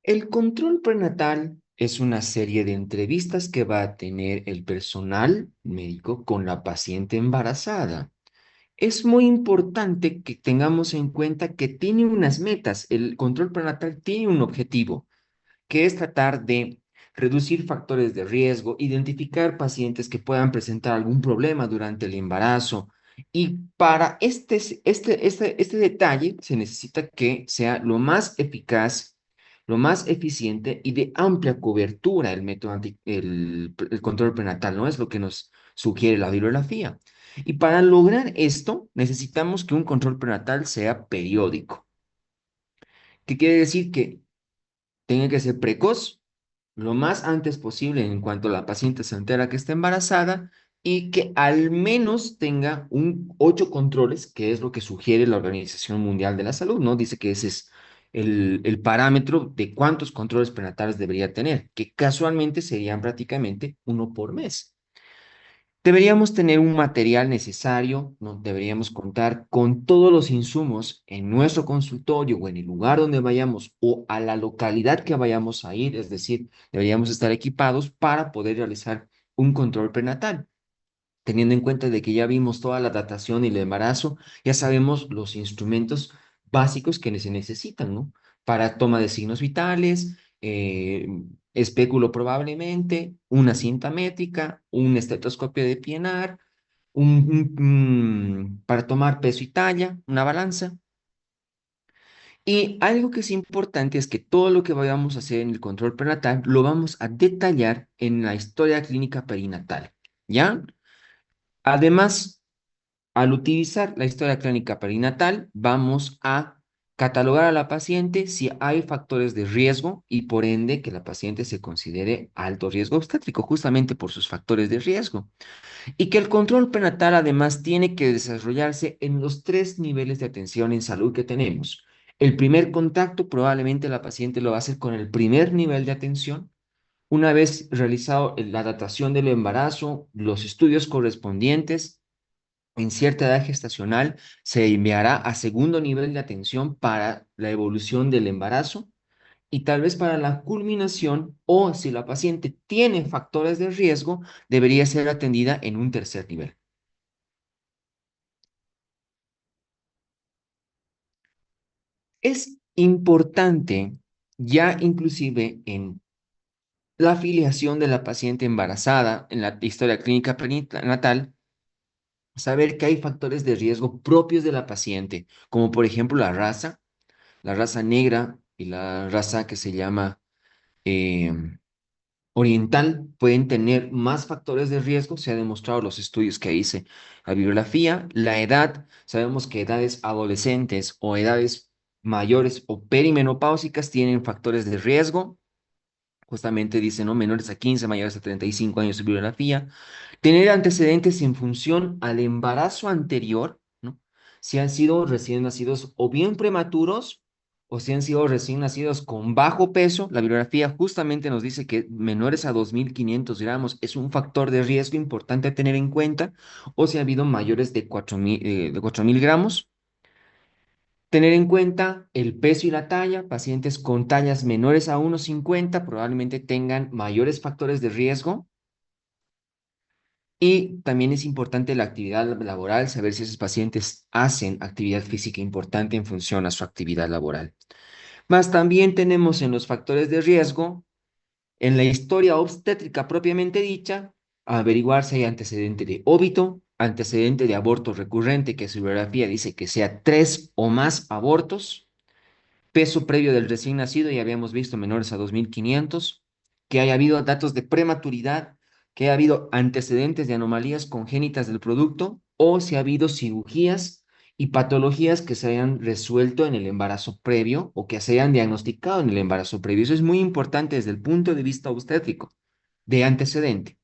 El control prenatal es una serie de entrevistas que va a tener el personal médico con la paciente embarazada. Es muy importante que tengamos en cuenta que tiene unas metas. El control prenatal tiene un objetivo, que es tratar de reducir factores de riesgo, identificar pacientes que puedan presentar algún problema durante el embarazo. Y para este detalle se necesita que sea lo más eficaz, lo más eficiente y de amplia cobertura el método el control prenatal, ¿no? Es lo que nos sugiere la bibliografía. Y para lograr esto, necesitamos que un control prenatal sea periódico. ¿Qué quiere decir? Que tenga que ser precoz lo más antes posible en cuanto la paciente se entera que está embarazada y que al menos tenga 8 controles, que es lo que sugiere la Organización Mundial de la Salud, ¿no? Dice que ese es el parámetro de cuántos controles prenatales debería tener, que casualmente serían prácticamente uno por mes. Deberíamos tener un material necesario, ¿no? Deberíamos contar con todos los insumos en nuestro consultorio o en el lugar donde vayamos o a la localidad que vayamos a ir, es decir, deberíamos estar equipados para poder realizar un control prenatal. Teniendo en cuenta de que ya vimos toda la datación y el embarazo, ya sabemos los instrumentos básicos que se necesitan, ¿no? Para toma de signos vitales, espéculo probablemente, una cinta métrica, un estetoscopio de PNR, para tomar peso y talla, una balanza. Y algo que es importante es que todo lo que vayamos a hacer en el control prenatal lo vamos a detallar en la historia clínica perinatal, ¿ya? Además, al utilizar la historia clínica perinatal, vamos a catalogar a la paciente si hay factores de riesgo y por ende que la paciente se considere alto riesgo obstétrico, justamente por sus factores de riesgo. Y que el control prenatal además tiene que desarrollarse en los 3 niveles de atención en salud que tenemos. El primer contacto probablemente la paciente lo va a hacer con el primer nivel de atención. Una vez realizado la datación del embarazo, los estudios correspondientes, en cierta edad gestacional se enviará a segundo nivel de atención para la evolución del embarazo y tal vez para la culminación o si la paciente tiene factores de riesgo, debería ser atendida en un tercer nivel. Es importante ya inclusive en la afiliación de la paciente embarazada, en la historia clínica perinatal, saber que hay factores de riesgo propios de la paciente, como por ejemplo la raza negra y la raza que se llama eh, oriental pueden tener más factores de riesgo, se ha demostrado los estudios que hice, la bibliografía, la edad, sabemos que edades adolescentes o edades mayores o perimenopáusicas tienen factores de riesgo, justamente dice, ¿no? Menores a 15, mayores a 35 años de bibliografía, tener antecedentes en función al embarazo anterior, ¿no? Si han sido recién nacidos o bien prematuros, o si han sido recién nacidos con bajo peso, la bibliografía justamente nos dice que menores a 2.500 gramos es un factor de riesgo importante a tener en cuenta, o si ha habido mayores de 4.000 gramos. Tener en cuenta el peso y la talla. Pacientes con tallas menores a 1,50 probablemente tengan mayores factores de riesgo. Y también es importante la actividad laboral, saber si esos pacientes hacen actividad física importante en función a su actividad laboral. Más también tenemos en los factores de riesgo, en la historia obstétrica propiamente dicha, averiguar si hay antecedente de óbito, antecedente de aborto recurrente, que su bibliografía dice que sea 3 o más abortos, peso previo del recién nacido, ya habíamos visto menores a 2.500, que haya habido datos de prematuridad, que haya habido antecedentes de anomalías congénitas del producto o si ha habido cirugías y patologías que se hayan resuelto en el embarazo previo o que se hayan diagnosticado en el embarazo previo. Eso es muy importante desde el punto de vista obstétrico, de antecedente.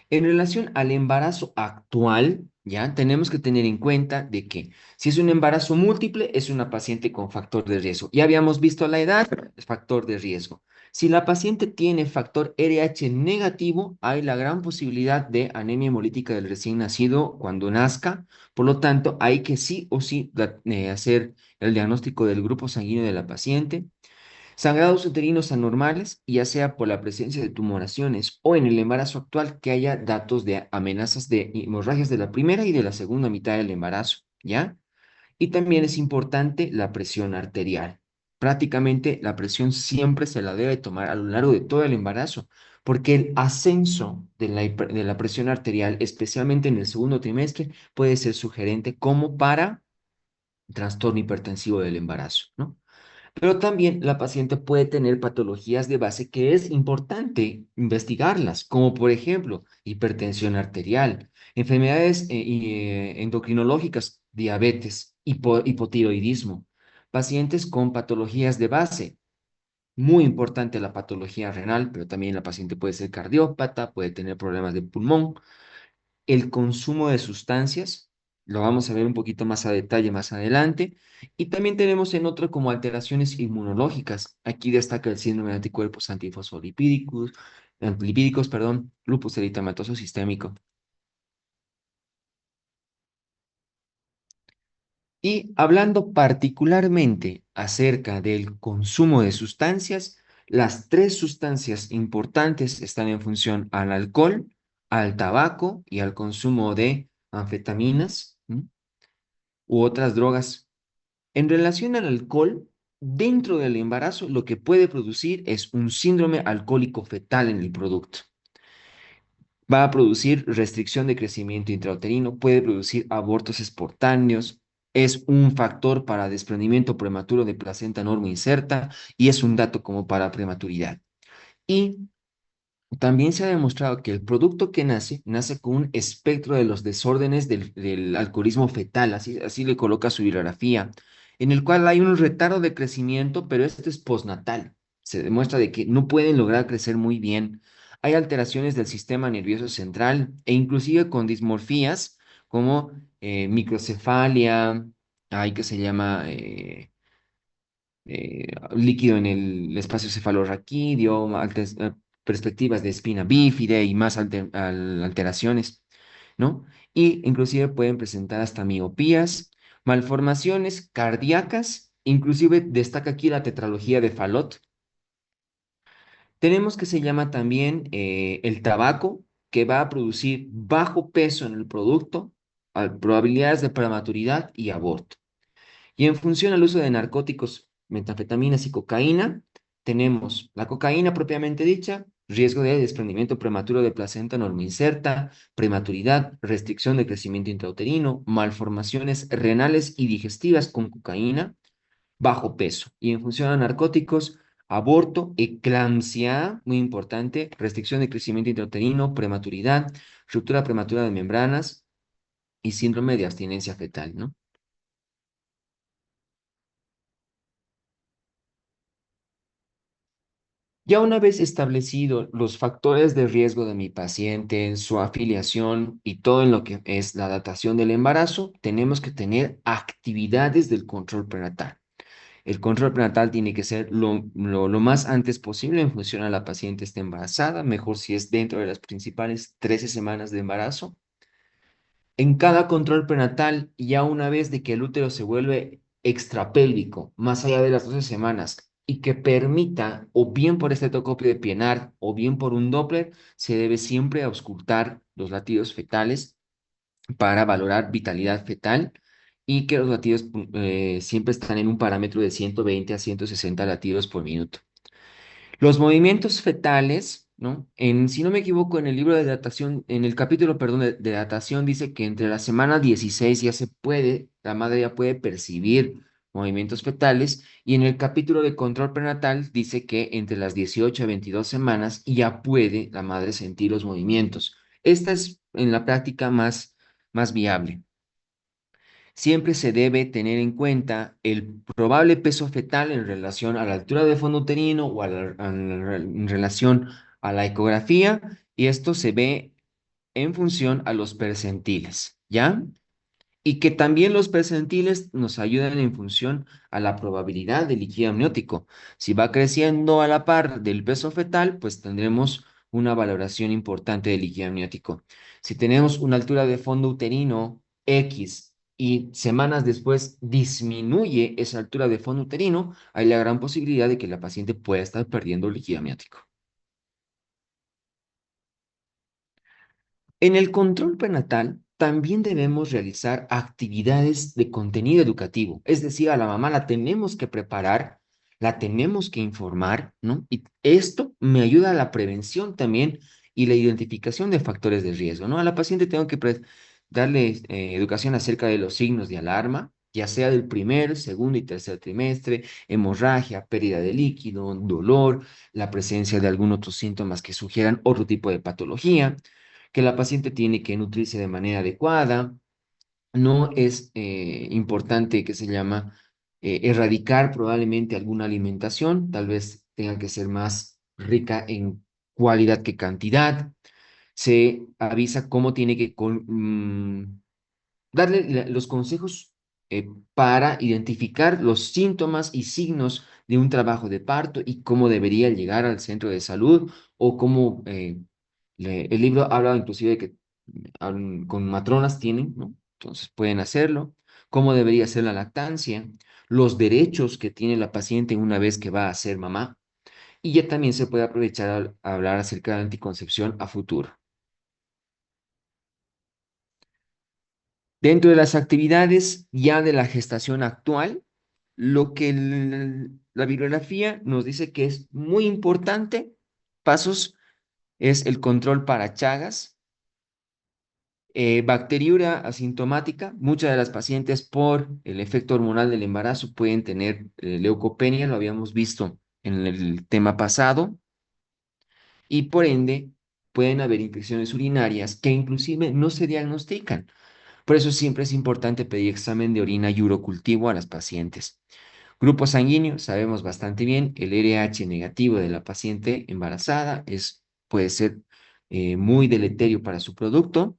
En relación al embarazo actual, ya tenemos que tener en cuenta de que si es un embarazo múltiple, es una paciente con factor de riesgo. Ya habíamos visto la edad, es factor de riesgo. Si la paciente tiene factor RH negativo, hay la gran posibilidad de anemia hemolítica del recién nacido cuando nazca. Por lo tanto, hay que sí o sí hacer el diagnóstico del grupo sanguíneo de la paciente. Sangrados uterinos anormales, ya sea por la presencia de tumoraciones o en el embarazo actual que haya datos de amenazas de hemorragias de la primera y de la segunda mitad del embarazo, ¿ya? Y también es importante la presión arterial. Prácticamente la presión siempre se la debe tomar a lo largo de todo el embarazo, porque el ascenso de la presión arterial, especialmente en el segundo trimestre, puede ser sugerente como para trastorno hipertensivo del embarazo, ¿no? Pero también la paciente puede tener patologías de base que es importante investigarlas, como por ejemplo hipertensión arterial, enfermedades endocrinológicas, diabetes, hipotiroidismo, pacientes con patologías de base. Muy importante la patología renal, pero también la paciente puede ser cardiópata, puede tener problemas de pulmón, el consumo de sustancias, lo vamos a ver un poquito más a detalle más adelante, y también tenemos en otro como alteraciones inmunológicas. Aquí destaca el síndrome de anticuerpos lipídicos, perdón, lupus eritematoso sistémico. Y hablando particularmente acerca del consumo de sustancias, las tres sustancias importantes están en función al alcohol, al tabaco y al consumo de anfetaminas, ¿m? U otras drogas. En relación al alcohol, dentro del embarazo lo que puede producir es un síndrome alcohólico fetal en el producto. Va a producir restricción de crecimiento intrauterino, puede producir abortos espontáneos, es un factor para desprendimiento prematuro de placenta normo inserta y es un dato como para prematuridad. Y también se ha demostrado que el producto que nace con un espectro de los desórdenes del alcoholismo fetal, así le coloca su bibliografía, en el cual hay un retardo de crecimiento, pero esto es postnatal. Se demuestra de que no pueden lograr crecer muy bien. Hay alteraciones del sistema nervioso central e inclusive con dismorfías como microcefalia, hay que se llama líquido en el espacio cefalorraquídeo, perspectivas de espina bífide y más alteraciones, ¿no? Y inclusive pueden presentar hasta miopías, malformaciones cardíacas, inclusive destaca aquí la tetralogía de Fallot. Tenemos que se llama también el tabaco, que va a producir bajo peso en el producto, probabilidades de prematuridad y aborto. Y en función al uso de narcóticos, metanfetaminas y cocaína, tenemos la cocaína propiamente dicha, riesgo de desprendimiento prematuro de placenta normoinserta, prematuridad, restricción de crecimiento intrauterino, malformaciones renales y digestivas con cocaína, bajo peso. Y en función a narcóticos, aborto, eclampsia, muy importante, restricción de crecimiento intrauterino, prematuridad, ruptura prematura de membranas y síndrome de abstinencia fetal, ¿no? Ya una vez establecido los factores de riesgo de mi paciente, su afiliación y todo en lo que es la datación del embarazo, tenemos que tener actividades del control prenatal. El control prenatal tiene que ser lo más antes posible en función a la paciente esté embarazada, mejor si es dentro de las principales 13 semanas de embarazo. En cada control prenatal, ya una vez de que el útero se vuelve extrapélvico, más allá de las 12 semanas, y que permita, o bien por estetoscopio de Pienaar, o bien por un Doppler, se debe siempre auscultar los latidos fetales para valorar vitalidad fetal y que los latidos siempre están en un parámetro de 120 a 160 latidos por minuto. Los movimientos fetales, ¿no? Si no me equivoco, en el libro de datación, en el capítulo, perdón, de datación dice que entre la semana 16 ya se puede, la madre ya puede percibir movimientos fetales y en el capítulo de control prenatal dice que entre las 18 a 22 semanas ya puede la madre sentir los movimientos. Esta es en la práctica más viable. Siempre se debe tener en cuenta el probable peso fetal en relación a la altura de fondo uterino o en relación a la ecografía, y esto se ve en función a los percentiles, ¿ya? Y que también los percentiles nos ayudan en función a la probabilidad de líquido amniótico. Si va creciendo a la par del peso fetal, pues tendremos una valoración importante de líquido amniótico. Si tenemos una altura de fondo uterino X y semanas después disminuye esa altura de fondo uterino, hay la gran posibilidad de que la paciente pueda estar perdiendo líquido amniótico. En el control prenatal también debemos realizar actividades de contenido educativo, es decir, a la mamá la tenemos que preparar, la tenemos que informar, ¿no? Y esto me ayuda a la prevención también y la identificación de factores de riesgo, ¿no? A la paciente tengo que darle educación acerca de los signos de alarma, ya sea del primer, segundo y tercer trimestre, hemorragia, pérdida de líquido, dolor, la presencia de algún otro síntomas que sugieran otro tipo de patología, que la paciente tiene que nutrirse de manera adecuada. No es importante que se llama erradicar probablemente alguna alimentación, tal vez tenga que ser más rica en cualidad que cantidad. Se avisa cómo tiene que darle los consejos para identificar los síntomas y signos de un trabajo de parto y cómo debería llegar al centro de salud o cómo el libro habla inclusive de que con matronas tienen, ¿no? Entonces pueden hacerlo, cómo debería ser la lactancia, los derechos que tiene la paciente una vez que va a ser mamá y ya también se puede aprovechar a hablar acerca de anticoncepción a futuro. Dentro de las actividades ya de la gestación actual, lo que la bibliografía nos dice que es muy importante, pasos, es el control para Chagas, bacteriuria asintomática. Muchas de las pacientes por el efecto hormonal del embarazo pueden tener leucopenia, lo habíamos visto en el tema pasado, y por ende pueden haber infecciones urinarias que inclusive no se diagnostican. Por eso siempre es importante pedir examen de orina y urocultivo a las pacientes. Grupo sanguíneo, sabemos bastante bien, el RH negativo de la paciente embarazada puede ser muy deleterio para su producto.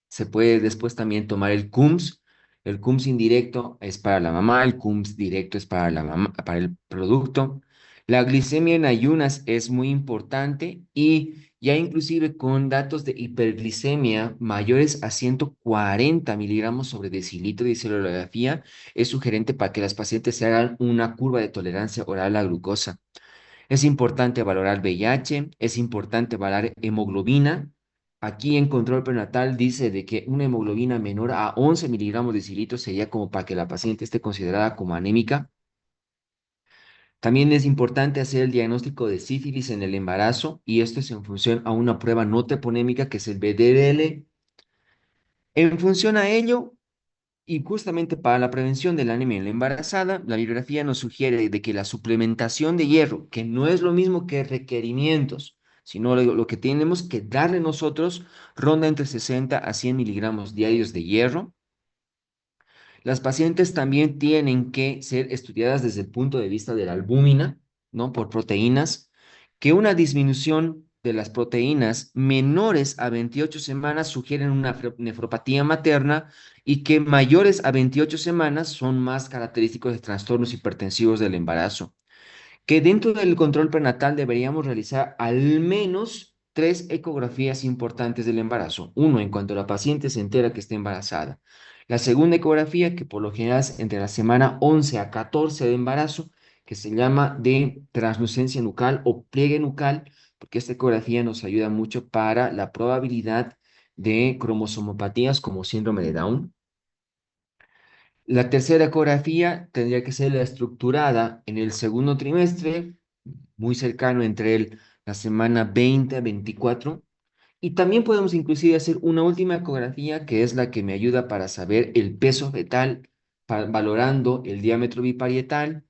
Se puede después también tomar el CUMS. El CUMS indirecto es para la mamá, el CUMS directo es para la mamá, para el producto. La glicemia en ayunas es muy importante y ya inclusive con datos de hiperglicemia mayores a 140 miligramos sobre decilitro de celulografía, es sugerente para que las pacientes se hagan una curva de tolerancia oral a la glucosa. Es importante valorar VIH, es importante valorar hemoglobina. Aquí en control prenatal dice de que una hemoglobina menor a 11 miligramos de cilitro sería como para que la paciente esté considerada como anémica. También es importante hacer el diagnóstico de sífilis en el embarazo y esto es en función a una prueba no treponémica que es el BDRL. En función a ello, y justamente para la prevención de la anemia en la embarazada, la bibliografía nos sugiere de que la suplementación de hierro, que no es lo mismo que requerimientos, sino lo que tenemos que darle nosotros, ronda entre 60 a 100 miligramos diarios de hierro. Las pacientes también tienen que ser estudiadas desde el punto de vista de la albúmina, ¿no? Por proteínas, que una disminución de las proteínas menores a 28 semanas sugieren una nefropatía materna y que mayores a 28 semanas son más característicos de trastornos hipertensivos del embarazo, que dentro del control prenatal deberíamos realizar al menos tres ecografías importantes del embarazo. Uno, en cuanto la paciente se entera que está embarazada. La segunda ecografía, que por lo general es entre la semana 11 a 14 de embarazo, que se llama de translucencia nucal o pliegue nucal, porque esta ecografía nos ayuda mucho para la probabilidad de cromosomopatías como síndrome de Down. La tercera ecografía tendría que ser la estructurada en el segundo trimestre, muy cercano entre la semana 20 a 24. Y también podemos inclusive hacer una última ecografía que es la que me ayuda para saber el peso fetal, valorando el diámetro biparietal,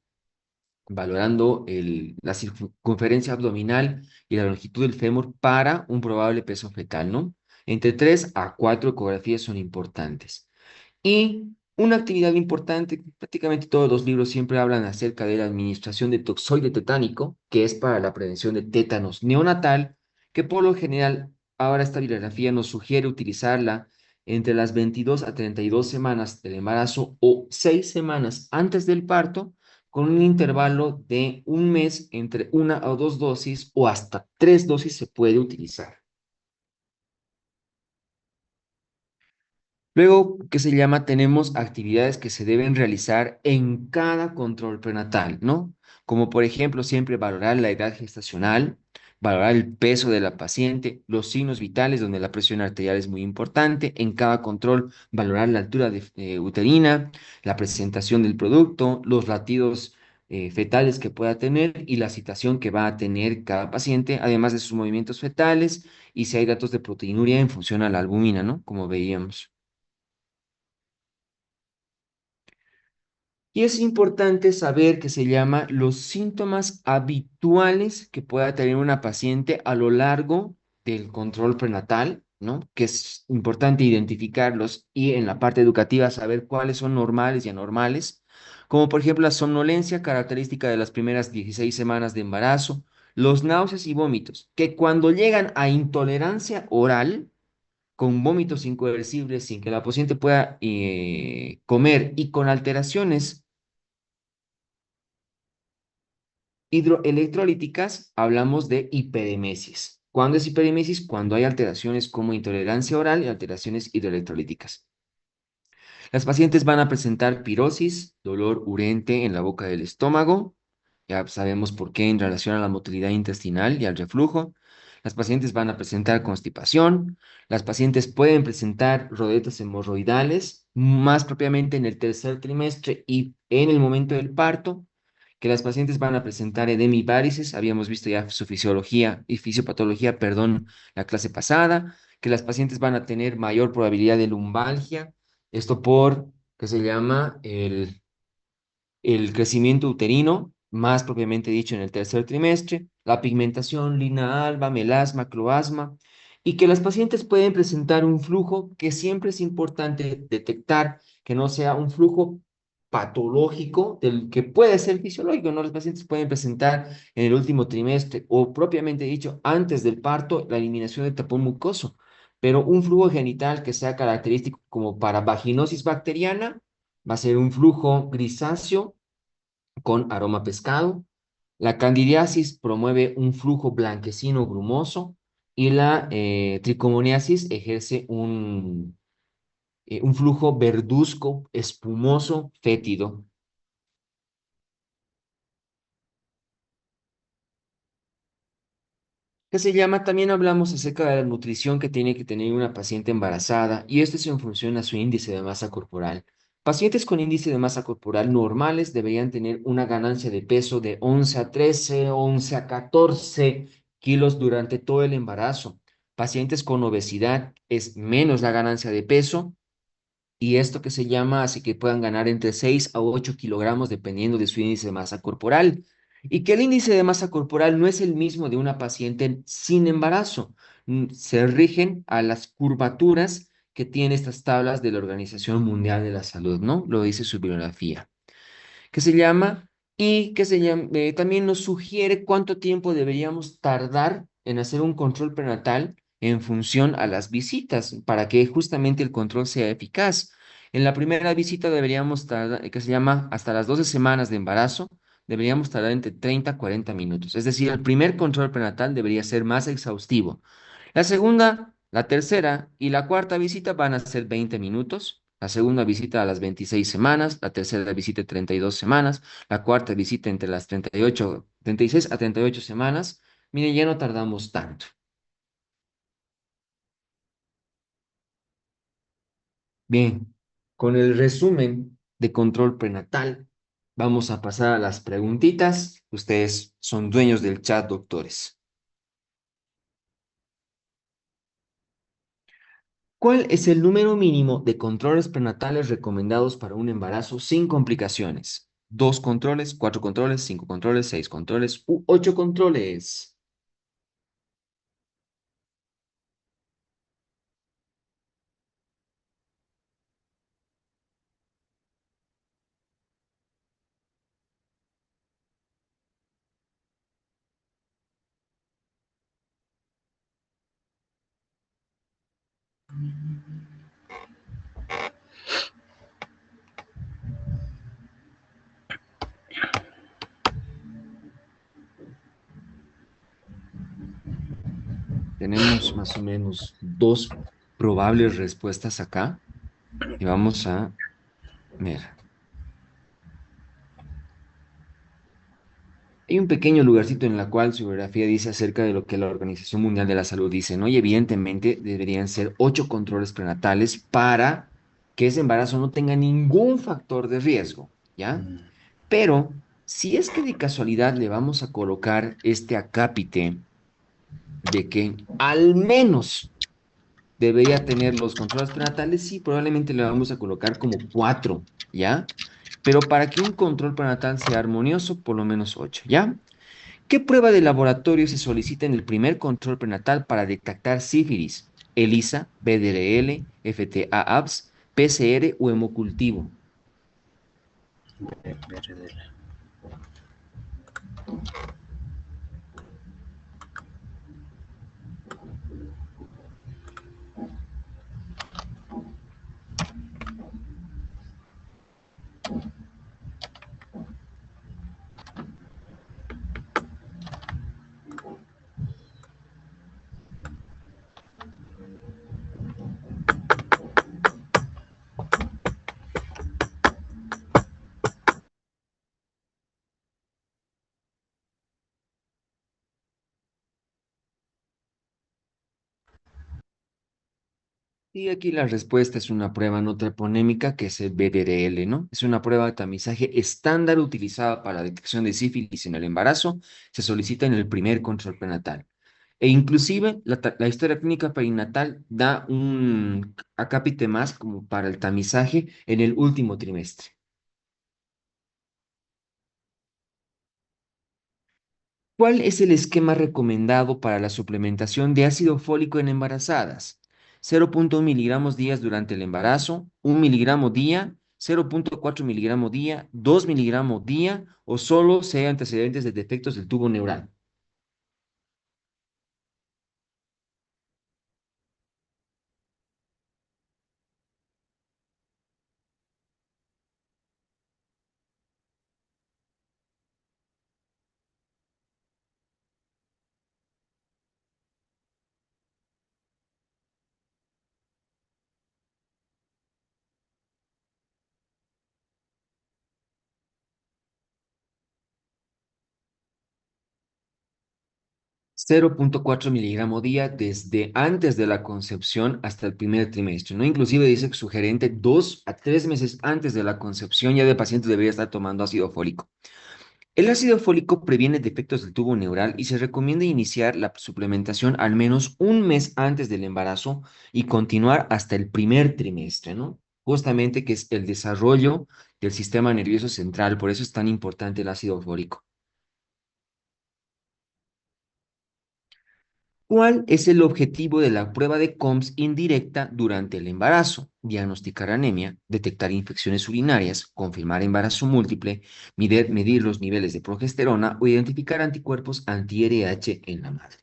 valorando la circunferencia abdominal y la longitud del fémur para un probable peso fetal, ¿no? Entre 3 a 4 ecografías son importantes. Y una actividad importante, prácticamente todos los libros siempre hablan acerca de la administración de toxoide tetánico, que es para la prevención de tétanos neonatal, que por lo general ahora esta bibliografía nos sugiere utilizarla entre las 22 a 32 semanas del embarazo o 6 semanas antes del parto, con un intervalo de un mes entre una o dos dosis o hasta tres dosis se puede utilizar. Luego, ¿qué se llama? Tenemos actividades que se deben realizar en cada control prenatal, ¿no? Como por ejemplo, siempre valorar la edad gestacional, valorar el peso de la paciente, los signos vitales, donde la presión arterial es muy importante. En cada control, valorar la altura uterina, la presentación del producto, los latidos fetales que pueda tener y la situación que va a tener cada paciente, además de sus movimientos fetales y si hay datos de proteinuria en función a la albúmina, ¿no? Como veíamos. Y es importante saber que se llama los síntomas habituales que pueda tener una paciente a lo largo del control prenatal, ¿no? Que es importante identificarlos y en la parte educativa saber cuáles son normales y anormales, como por ejemplo la somnolencia característica de las primeras 16 semanas de embarazo, los náuseas y vómitos, que cuando llegan a intolerancia oral, con vómitos incoercibles sin que la paciente pueda comer y con alteraciones hidroelectrolíticas, hablamos de hiperemesis. ¿Cuándo es hiperemesis? Cuando hay alteraciones como intolerancia oral y alteraciones hidroelectrolíticas. Las pacientes van a presentar pirosis, dolor urente en la boca del estómago. Ya sabemos por qué en relación a la motilidad intestinal y al reflujo. Las pacientes van a presentar constipación. Las pacientes pueden presentar rodetas hemorroidales, más propiamente en el tercer trimestre y en el momento del parto. Que las pacientes van a presentar edema y varices. Habíamos visto ya su fisiología y fisiopatología, perdón, la clase pasada. Que las pacientes van a tener mayor probabilidad de lumbalgia, esto por, ¿qué se llama? El crecimiento uterino, más propiamente dicho en el tercer trimestre, la pigmentación, lina alba, melasma, cloasma, y que las pacientes pueden presentar un flujo que siempre es importante detectar, que no sea un flujo patológico, del que puede ser fisiológico, ¿no? Los pacientes pueden presentar en el último trimestre o propiamente dicho antes del parto la eliminación del tapón mucoso, pero un flujo genital que sea característico como para vaginosis bacteriana va a ser un flujo grisáceo con aroma a pescado. La candidiasis promueve un flujo blanquecino grumoso y la tricomoniasis ejerce un flujo verduzco, espumoso, fétido. ¿Qué se llama? También hablamos acerca de la nutrición que tiene que tener una paciente embarazada y esto es en función a su índice de masa corporal. Pacientes con índice de masa corporal normales deberían tener una ganancia de peso de 11 a 13, 11 a 14 kilos durante todo el embarazo. Pacientes con obesidad es menos la ganancia de peso y esto que se llama hace que puedan ganar entre 6 a 8 kilogramos dependiendo de su índice de masa corporal. Y que el índice de masa corporal no es el mismo de una paciente sin embarazo. Se rigen a las curvaturas que tiene estas tablas de la Organización Mundial de la Salud, ¿no? Lo dice su bibliografía que se llama y que se llama, también nos sugiere cuánto tiempo deberíamos tardar en hacer un control prenatal en función a las visitas para que justamente el control sea eficaz. En la primera visita deberíamos tardar, que se llama hasta las 12 semanas de embarazo, deberíamos tardar entre 30 a 40 minutos. Es decir, el primer control prenatal debería ser más exhaustivo. La segunda, la tercera y la cuarta visita van a ser 20 minutos. La segunda visita a las 26 semanas, la tercera visita a 32 semanas, la cuarta visita entre las 38, 36 a 38 semanas. Mire, ya no tardamos tanto. Bien, con el resumen de control prenatal, vamos a pasar a las preguntitas. Ustedes son dueños del chat, doctores. ¿Cuál es el número mínimo de controles prenatales recomendados para un embarazo sin complicaciones? ¿Dos controles, cuatro controles, cinco controles, seis controles u ocho controles? Tenemos más o menos dos probables respuestas acá. Y vamos a ver. Hay un pequeño lugarcito en la cual su biografía dice acerca de lo que la Organización Mundial de la Salud dice, ¿no? Y evidentemente deberían ser 8 controles prenatales para que ese embarazo no tenga ningún factor de riesgo, ¿ya? Mm, Pero si es que de casualidad le vamos a colocar este acápite de que al menos debería tener los controles prenatales, sí, probablemente le vamos a colocar como 4, ¿ya? Pero para que un control prenatal sea armonioso, por lo menos 8, ¿ya? ¿Qué prueba de laboratorio se solicita en el primer control prenatal para detectar sífilis? ELISA, BDRL, FTA-ABS, PCR o hemocultivo. BRDL. Y aquí la respuesta es una prueba no treponémica que es el BDRL, ¿no? Es una prueba de tamizaje estándar utilizada para la detección de sífilis en el embarazo. Se solicita en el primer control prenatal. E inclusive la historia clínica perinatal da un acápite más como para el tamizaje en el último trimestre. ¿Cuál es el esquema recomendado para la suplementación de ácido fólico en embarazadas? 0,1 miligramos días durante el embarazo, 1 miligramo día, 0,4 miligramo día, 2 miligramos día o solo sea antecedentes de defectos del tubo neural. 0,4 miligramo día desde antes de la concepción hasta el primer trimestre, ¿no? Inclusive dice que sugerente 2 a 3 meses antes de la concepción ya de paciente debería estar tomando ácido fólico. El ácido fólico previene defectos del tubo neural y se recomienda iniciar la suplementación al menos un mes antes del embarazo y continuar hasta el primer trimestre, ¿no? Justamente que es el desarrollo del sistema nervioso central, por eso es tan importante el ácido fólico. ¿Cuál es el objetivo de la prueba de COMS indirecta durante el embarazo? Diagnosticar anemia, detectar infecciones urinarias, confirmar embarazo múltiple, medir los niveles de progesterona o identificar anticuerpos anti-RH en la madre.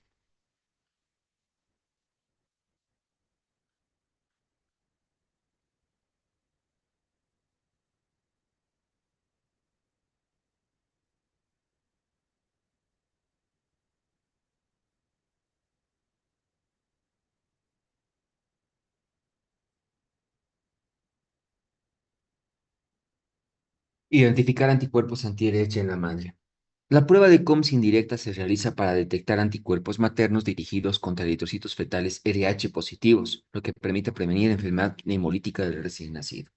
Identificar anticuerpos anti-RH en la madre. La prueba de COMS indirecta se realiza para detectar anticuerpos maternos dirigidos contra eritrocitos fetales RH positivos, lo que permite prevenir enfermedad hemolítica del recién nacido.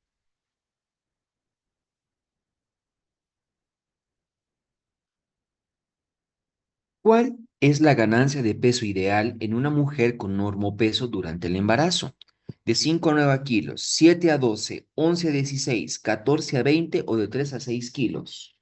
¿Cuál es la ganancia de peso ideal en una mujer con normopeso durante el embarazo? De 5 a 9 kilos, 7 a 12, 11 a 16, 14 a 20 o de 3 a 6 kilos.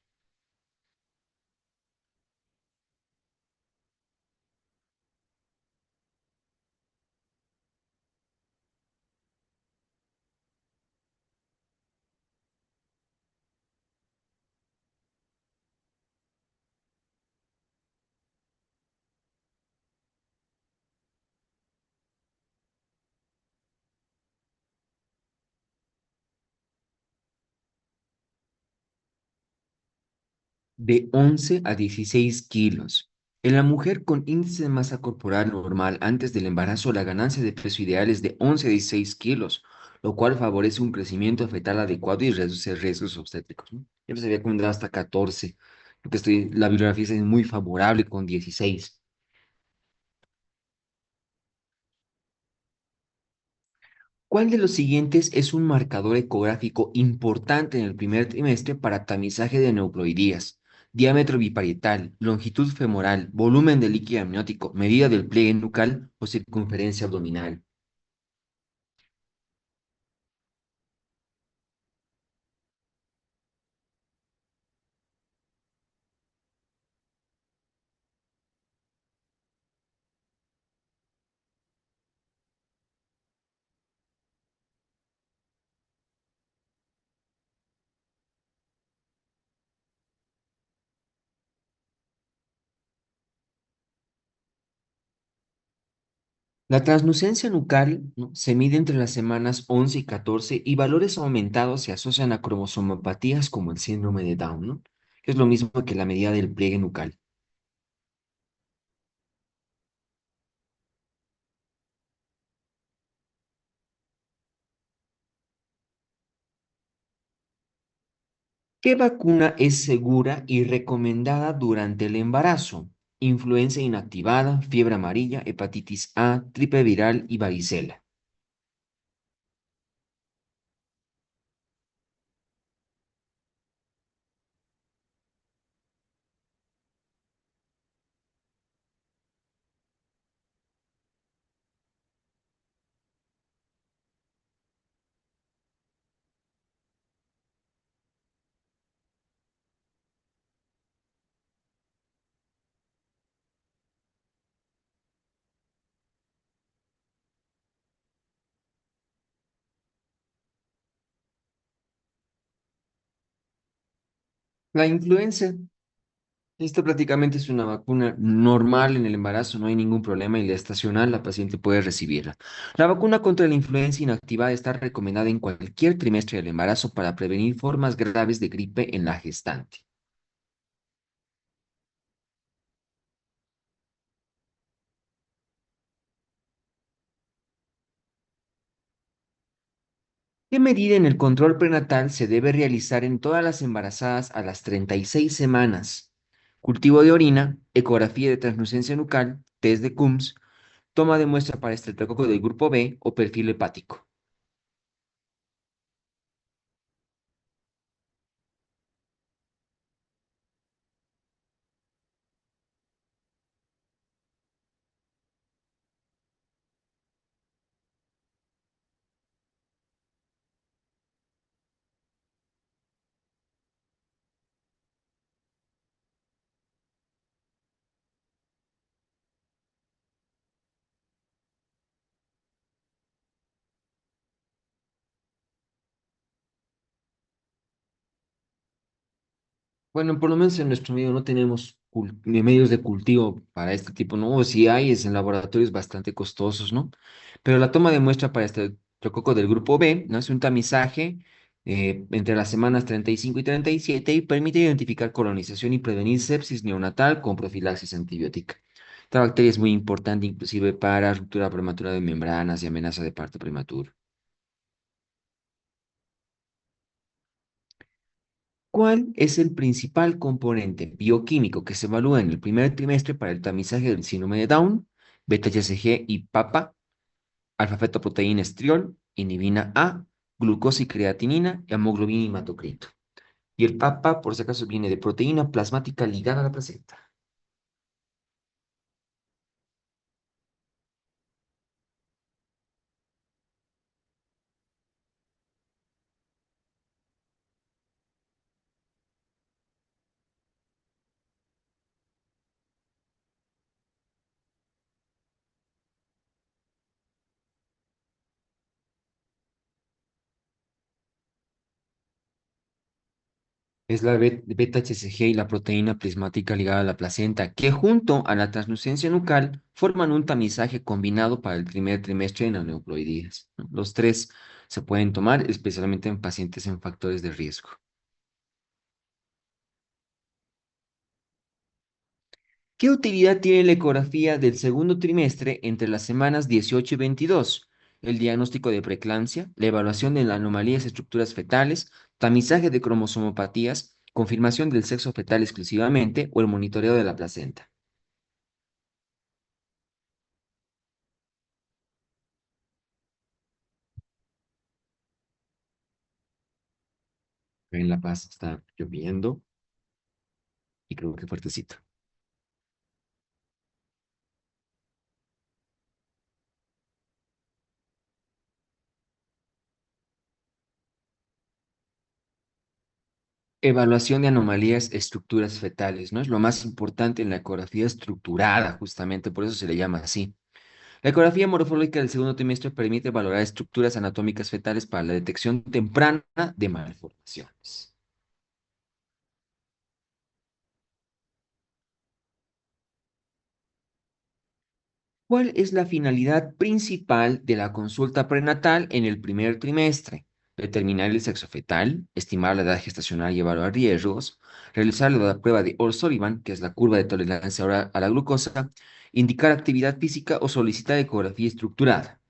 De 11 a 16 kilos. En la mujer con índice de masa corporal normal antes del embarazo, la ganancia de peso ideal es de 11 a 16 kilos, lo cual favorece un crecimiento fetal adecuado y reduce riesgos obstétricos, ¿no? Yo les había comentado hasta 14, porque la bibliografía es muy favorable con 16. ¿Cuál de los siguientes es un marcador ecográfico importante en el primer trimestre para tamizaje de neuploidías? Diámetro biparietal, longitud femoral, volumen de líquido amniótico, medida del pliegue nucal o circunferencia abdominal. La translucencia nucal, ¿no?, se mide entre las semanas 11 y 14 y valores aumentados se asocian a cromosomopatías como el síndrome de Down, ¿no? Que es lo mismo que la medida del pliegue nucal. ¿Qué vacuna es segura y recomendada durante el embarazo? Influenza inactivada, fiebre amarilla, hepatitis A, gripe viral y varicela. La influenza, esta prácticamente es una vacuna normal en el embarazo, no hay ningún problema y la estacional la paciente puede recibirla. La vacuna contra la influenza inactivada está recomendada en cualquier trimestre del embarazo para prevenir formas graves de gripe en la gestante. ¿Qué medida en el control prenatal se debe realizar en todas las embarazadas a las 36 semanas? Cultivo de orina, ecografía de translucencia nucal, test de Coombs, toma de muestra para estreptococo del grupo B o perfil hepático. Bueno, por lo menos en nuestro medio no tenemos medios de cultivo para este tipo, ¿no? O si hay, es en laboratorios bastante costosos, ¿no? Pero la toma de muestra para este trococo del grupo B, ¿no?, es un tamizaje entre las semanas 35 y 37 y permite identificar colonización y prevenir sepsis neonatal con profilaxis antibiótica. Esta bacteria es muy importante inclusive para ruptura prematura de membranas y amenaza de parto prematuro. ¿Cuál es el principal componente bioquímico que se evalúa en el primer trimestre para el tamizaje del síndrome de Down? Beta-HCG y PAPA, alfa-fetoproteína estriol, inhibina A, glucosa y creatinina, hemoglobina y hematocrito. Y el PAPA, por si acaso, viene de proteína plasmática ligada a la placenta. Es la beta-HCG y la proteína plasmática ligada a la placenta, que junto a la translucencia nucal forman un tamizaje combinado para el primer trimestre en aneuploidías, ¿no? Los tres se pueden tomar, especialmente en pacientes en factores de riesgo. ¿Qué utilidad tiene la ecografía del segundo trimestre entre las semanas 18 y 22? el diagnóstico de preeclampsia, la evaluación de las anomalías y estructuras fetales, tamizaje de cromosomopatías, confirmación del sexo fetal exclusivamente o el monitoreo de la placenta. En La Paz está lloviendo y creo que fuertecito. Evaluación de anomalías, estructuras fetales, ¿no? Es lo más importante en la ecografía estructurada, justamente, por eso se le llama así. La ecografía morfológica del segundo trimestre permite valorar estructuras anatómicas fetales para la detección temprana de malformaciones. ¿Cuál es la finalidad principal de la consulta prenatal en el primer trimestre? Determinar el sexo fetal, estimar la edad gestacional y evaluar riesgos, realizar la prueba de O'Sullivan, que es la curva de tolerancia oral a la glucosa, indicar actividad física o solicitar ecografía estructurada.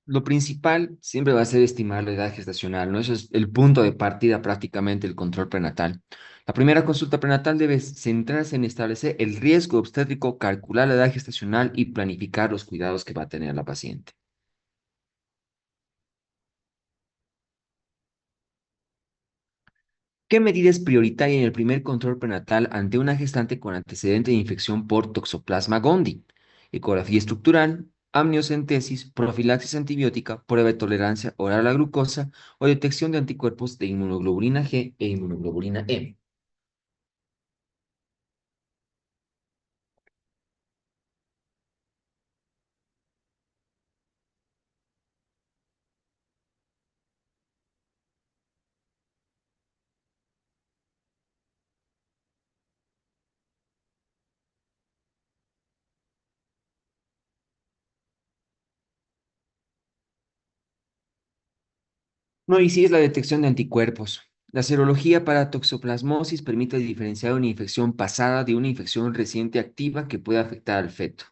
Lo principal siempre va a ser estimar la edad gestacional, ¿no? Eso es el punto de partida prácticamente del control prenatal. La primera consulta prenatal debe centrarse en establecer el riesgo obstétrico, calcular la edad gestacional y planificar los cuidados que va a tener la paciente. ¿Qué medida es prioritaria en el primer control prenatal ante una gestante con antecedente de infección por Toxoplasma gondii? Ecografía estructural, amniocentesis, profilaxis antibiótica, prueba de tolerancia oral a la glucosa o detección de anticuerpos de inmunoglobulina G e inmunoglobulina M. No, y sí es la detección de anticuerpos. La serología para toxoplasmosis permite diferenciar una infección pasada de una infección reciente activa que puede afectar al feto.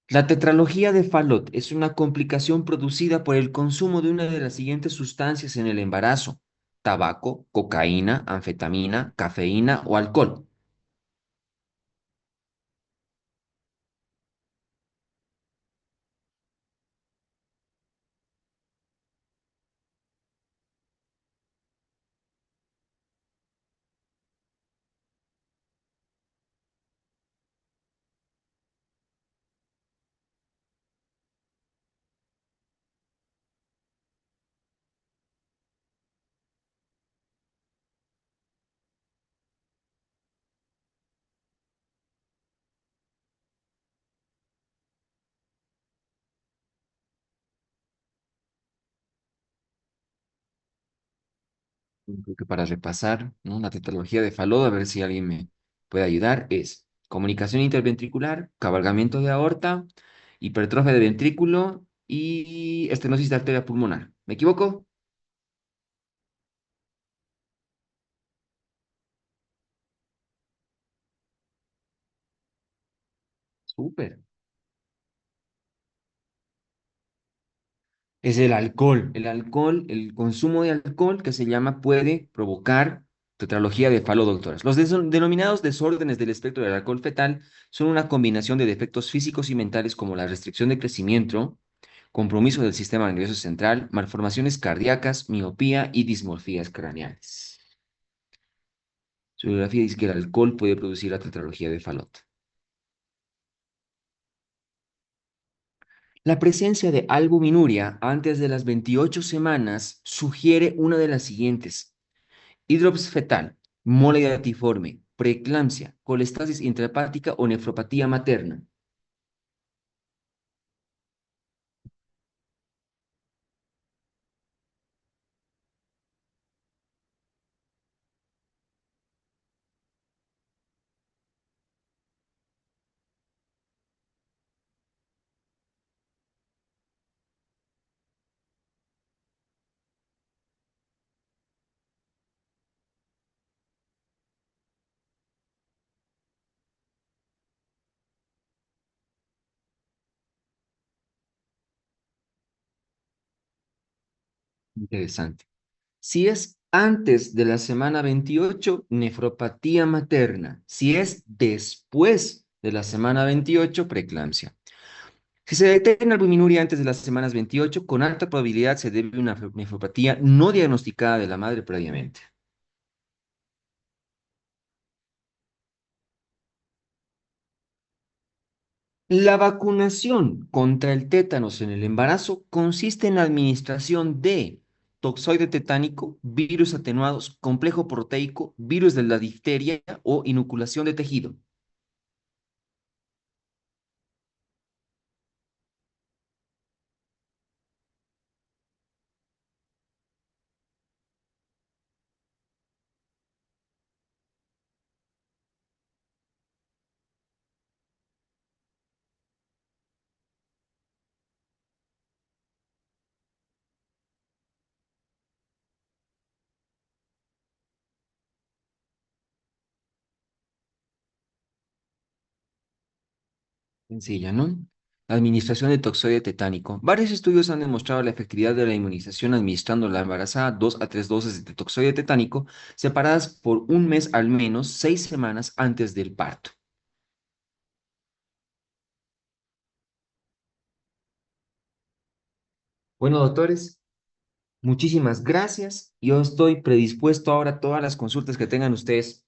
La tetralogía de Fallot es una complicación producida por el consumo de una de las siguientes sustancias en el embarazo: tabaco, cocaína, anfetamina, cafeína o alcohol. Creo que para repasar, ¿no? La tetralogía de Fallot, a ver si alguien me puede ayudar, es comunicación interventricular, cabalgamiento de aorta, hipertrofia de ventrículo y estenosis de arteria pulmonar. ¿Me equivoco? Súper. Es el alcohol. El alcohol, el consumo de alcohol que se llama puede provocar tetralogía de Fallot, doctoras. Los denominados desórdenes del espectro del alcohol fetal son una combinación de defectos físicos y mentales como la restricción de crecimiento, compromiso del sistema nervioso central, malformaciones cardíacas, miopía y dismorfías craneales. Su biografía dice que el alcohol puede producir la tetralogía de Fallot. La presencia de albuminuria antes de las 28 semanas sugiere una de las siguientes: hidrops fetal, mole datiforme, preeclampsia, colestasis intrahepática o nefropatía materna. Interesante. Si es antes de la semana 28, nefropatía materna. Si es después de la semana 28, preeclampsia. Si se detecta albuminuria antes de las semanas 28, con alta probabilidad se debe a una nefropatía no diagnosticada de la madre previamente. La vacunación contra el tétanos en el embarazo consiste en la administración de toxoide tetánico, virus atenuados, complejo proteico, virus de la difteria o inoculación de tejido. Sencilla, ¿no? Administración de toxoide tetánico. Varios estudios han demostrado la efectividad de la inmunización administrando a la embarazada 2 a 3 dosis de toxoide tetánico separadas por un mes al menos 6 semanas antes del parto. Bueno, doctores, muchísimas gracias. Yo estoy predispuesto ahora a todas las consultas que tengan ustedes.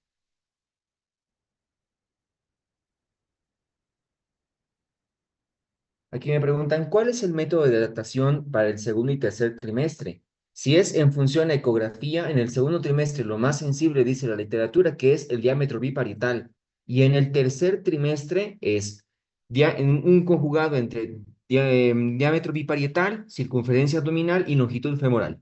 Aquí me preguntan, ¿cuál es el método de adaptación para el segundo y tercer trimestre? Si es en función a ecografía, en el segundo trimestre lo más sensible dice la literatura que es el diámetro biparietal y en el tercer trimestre es un conjugado entre diámetro biparietal, circunferencia abdominal y longitud femoral.